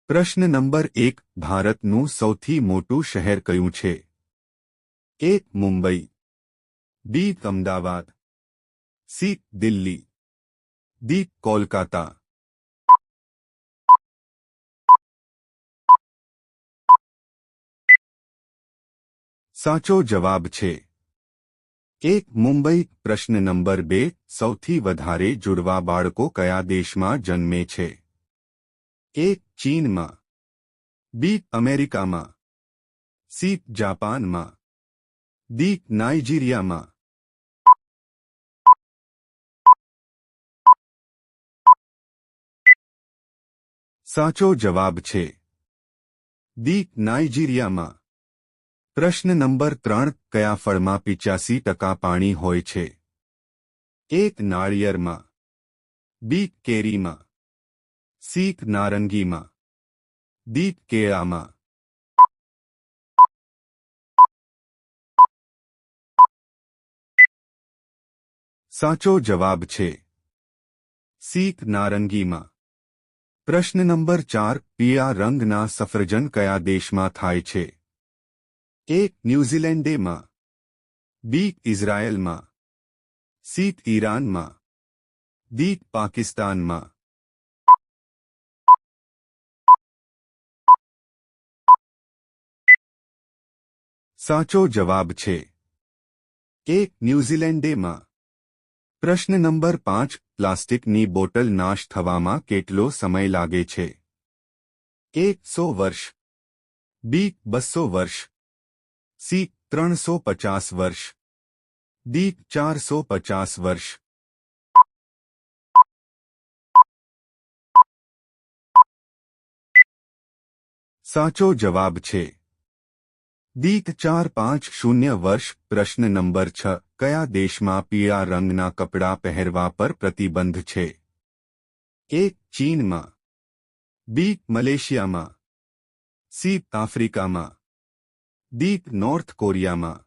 પ્રશ્ન નંબર 1 ભારતનું સૌથી મોટું શહેર કયું છે? એ. મુંબઈ, બી. અમદાવાદ, સી. દિલ્હી, ડી. કોલકાતા. સાચો જવાબ છે એ. મુંબઈ. પ્રશ્ન નંબર 2 સૌથી વધારે જુડવા બાળકો કયા દેશમાં જન્મે છે? એ. ચીનમાં, બી. અમેરિકામાં, સી. જાપાનમાં, ડી. નાઇજીરિયામાં. સાચો જવાબ છે ડી. નાઇજીરિયામાં. પ્રશ્ન નંબર 3 કયા ફળમાં 85% પાણી હોય છે? એ. નાળિયેરમાં, બી. કેરીમાં, સી. નારંગીમાં, ડી. કેળામાં. સાચો જવાબ છે સી. નારંગીમાં. પ્રશ્ન નંબર 4 પીળા રંગના સફરજન કયા દેશમાં થાય છે? એ. ન્યૂઝીલેન્ડમાં, બી. ઇઝરાયેલમાં, સી. ઈરાનમાં, ડી. પાકિસ્તાનમાં. સાચો જવાબ છે એ. ન્યૂઝીલેન્ડમાં. પ્રશ્ન નંબર 5 પ્લાસ્ટિકની બોટલ નાશ થવામાં કેટલો સમય લાગે છે? એ. 100 વર્ષ, બી. 200 વર્ષ, સી. 350 વર્ષ, ડી. 450 વર્ષ. સાચો જવાબ છે ડી. 450 વર્ષ. પ્રશ્ન નંબર 6 કયા દેશમાં પીળા રંગના કપડાં પહેરવા પર પ્રતિબંધ છે? એ. ચીનમાં, બી. મલેશિયામાં, સી. આફ્રિકામાં, ડી. નોર્થ કોરિયામાં.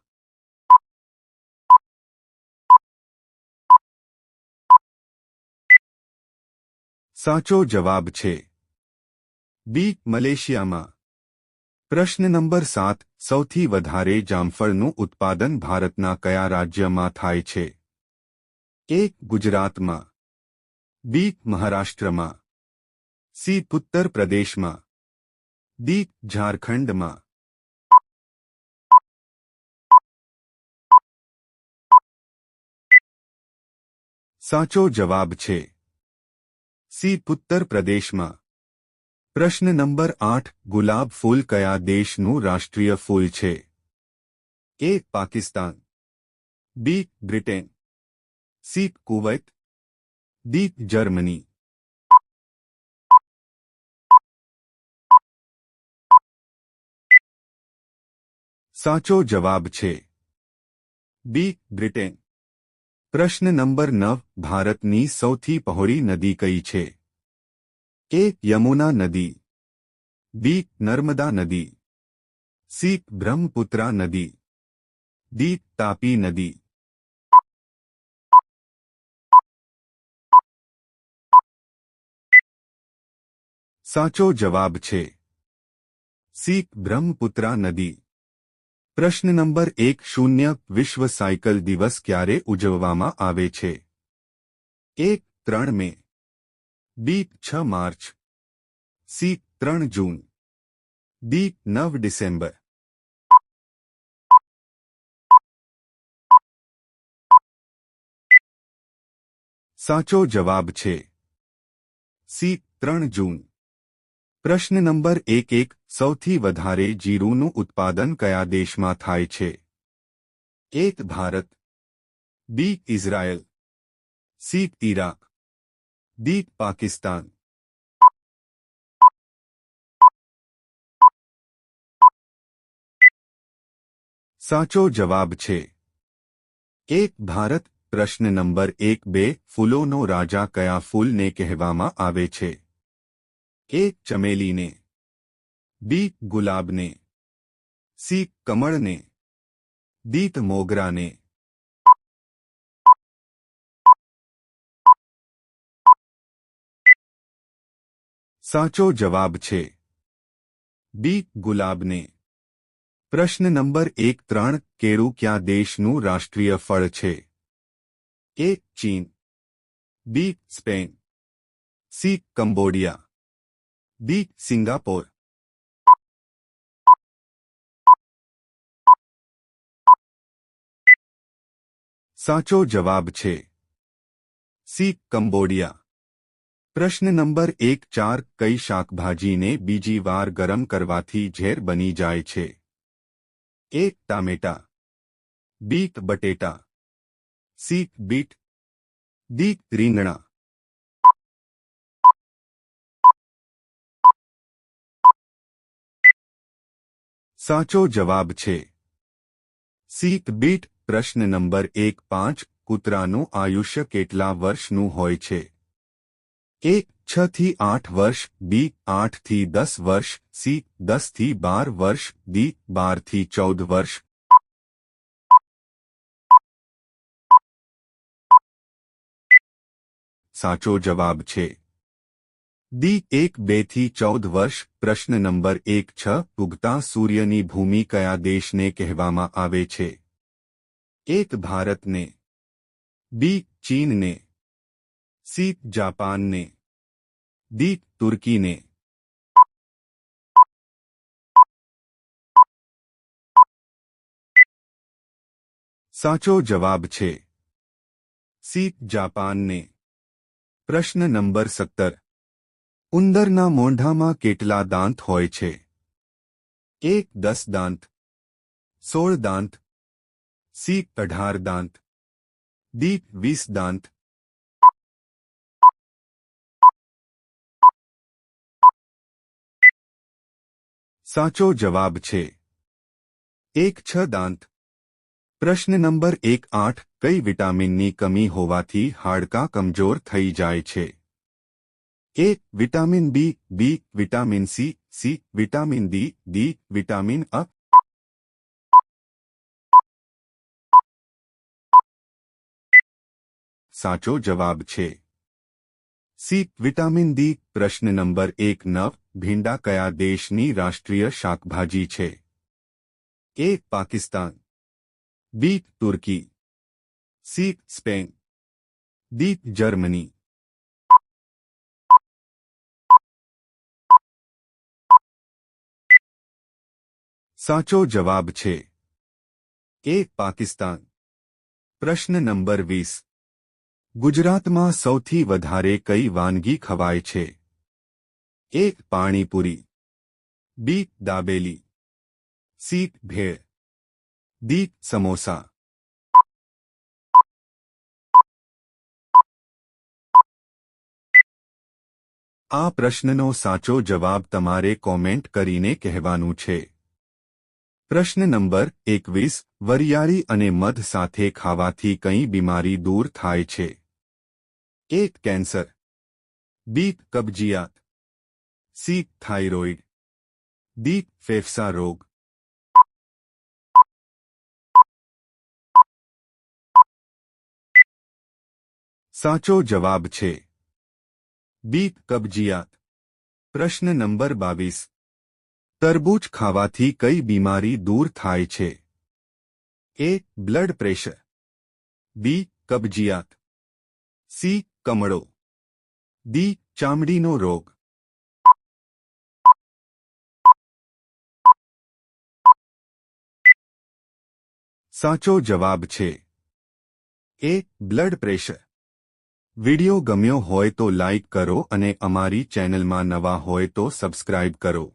સાચો જવાબ છે બી. મલેશિયામાં. પ્રશ્ન નંબર 7 સૌથી વધારે જામફળનું ઉત્પાદન ભારતના કયા રાજ્યમાં થાય છે? એ. ગુજરાતમાં, બી. મહારાષ્ટ્રમાં, સી. ઉત્તર પ્રદેશમાં, ડી. ઝારખંડમાં. સાચો જવાબ છે સી. ઉત્તર પ્રદેશમાં. પ્રશ્ન નંબર 8 ગુલાબ ફૂલ કયા દેશનું રાષ્ટ્રીય ફૂલ છે? A. Pakistan, B. Britain, C. Kuwait, D. જર્મની. સાચો જવાબ છે બી. બ્રિટેન. પ્રશ્ન નંબર 9 ભારતની સૌથી પહોળી નદી કઈ છે? એ. યમુના નદી, બી. નર્મદા નદી, સી. બ્રહ્મપુત્રા નદી, ડી. તાપી નદી. સાચો જવાબ છે સી. બ્રહ્મપુત્રા નદી. પ્રશ્ન નંબર 1 વિશ્વ સાયકલ દિવસ ક્યારે ઉજવવામાં આવે છે? એ. 3 મે, બી. 6 માર્ચ, સી. 3 જૂન, ડી. 9 ડિસેમ્બર. સાચો જવાબ છે સી. 3 જૂન. પ્રશ્ન નંબર 1 સૌથી વધારે જીરુંનું ઉત્પાદન કયા દેશમાં થાય છે? A. Bharat, B. Israel, C. Iraq, D. Pakistan. સાચો જવાબ છે એ. ભારત. પ્રશ્ન નંબર 1-2 ફૂલોનો રાજા કયા ફૂલને કહેવામાં આવે છે? એ. ચમેલીને, બી. ગુલાબને, સી. કમળને, ડી. મોગરાને. સાચો જવાબ છે બી ગુલાબને. પ્રશ્ન નંબર 1-3 કેળું કયા દેશનું રાષ્ટ્રીય ફળ છે? એ ચીન, B Spain, C Cambodia, D Singapore. સાચો જવાબ છે સી કંબોડિયા. પ્રશ્ન નંબર 1-4 કઈ શાકભાજીને બીજી વાર ગરમ કરવાથી ઝેર બની જાય છે? એ ટામેટા, બી બટેટા, સી બીટ, ડી રીંગણા. સાચો જવાબ છે સી બીટ. પ્રશ્ન નંબર 1-5 કૂતરાનું આયુષ્ય કેટલા વર્ષનું હોય છે? એ 6 થી 8 વર્ષ, બી 8 થી 10 વર્ષ, સી 10 થી 12 વર્ષ, ડી 12 થી 14 વર્ષ. સાચો જવાબ છે ડી 1-2 થી 14 વર્ષ. પ્રશ્ન નંબર 1-6 ઉગતા સૂર્યની ભૂમિ કયા દેશને કહેવામાં આવે છે? એ ભારતને, બી ચીનને, સી જાપાનને, ડી તુર્કીને. સાચો જવાબ છે સી જાપાનને. પ્રશ્ન નંબર 17 ઉંદરના મોઢામાં કેટલા દાંત હોય છે? એ 10 દાંત, 16 દાંત, સી 18 દાંત, ડી 20 દાંત. સાચો જવાબ છે 6 દાંત. પ્રશ્ન નંબર 1-8 કઈ વિટામિનની કમી હોવાથી હાડકાં કમજોર થઈ જાય છે? A vitamin B, B vitamin C, C vitamin D, D vitamin A. સાચો જવાબ છે સી વિટામિન ડી. પ્રશ્ન નંબર 1-9 ભીંડા કયા દેશની રાષ્ટ્રીય શાકભાજી છે? એ પાકિસ્તાન, બી તુર્કી, સી સ્પેન, ડી જર્મની. સાચો જવાબ છે એ પાકિસ્તાન. પ્રશ્ન નંબર 20 ગુજરાતમાં સૌથી વધારે કઈ વાનગી ખવાય છે? એ પાણીપુરી, બી દાબેલી, સી ભેળ, ડી સમોસા. આ પ્રશ્નનો સાચો જવાબ તમારે કોમેન્ટ કરીને કહેવાનું છે. પ્રશ્ન નંબર 21 વરિયાળી અને મધ સાથે ખાવાથી કઈ બીમારી દૂર થાય છે? એ કેન્સર, બી કબજિયાત, સી થાઇરોઇડ, ડી ફેફસા રોગ. સાચો જવાબ છે બી કબજિયાત. પ્રશ્ન નંબર 22 તરબૂચ ખાવાથી કઈ બીમારી દૂર થાય છે? એ બ્લડ પ્રેશર, બી કબજિયાત, સી કમળો, ડી ચામડીનો રોગ. સાચો જવાબ છે એ બ્લડ પ્રેશર. વિડિયો ગમ્યો હોય તો લાઇક કરો અને અમારી ચેનલમાં નવા હોય તો સબસ્ક્રાઇબ કરો.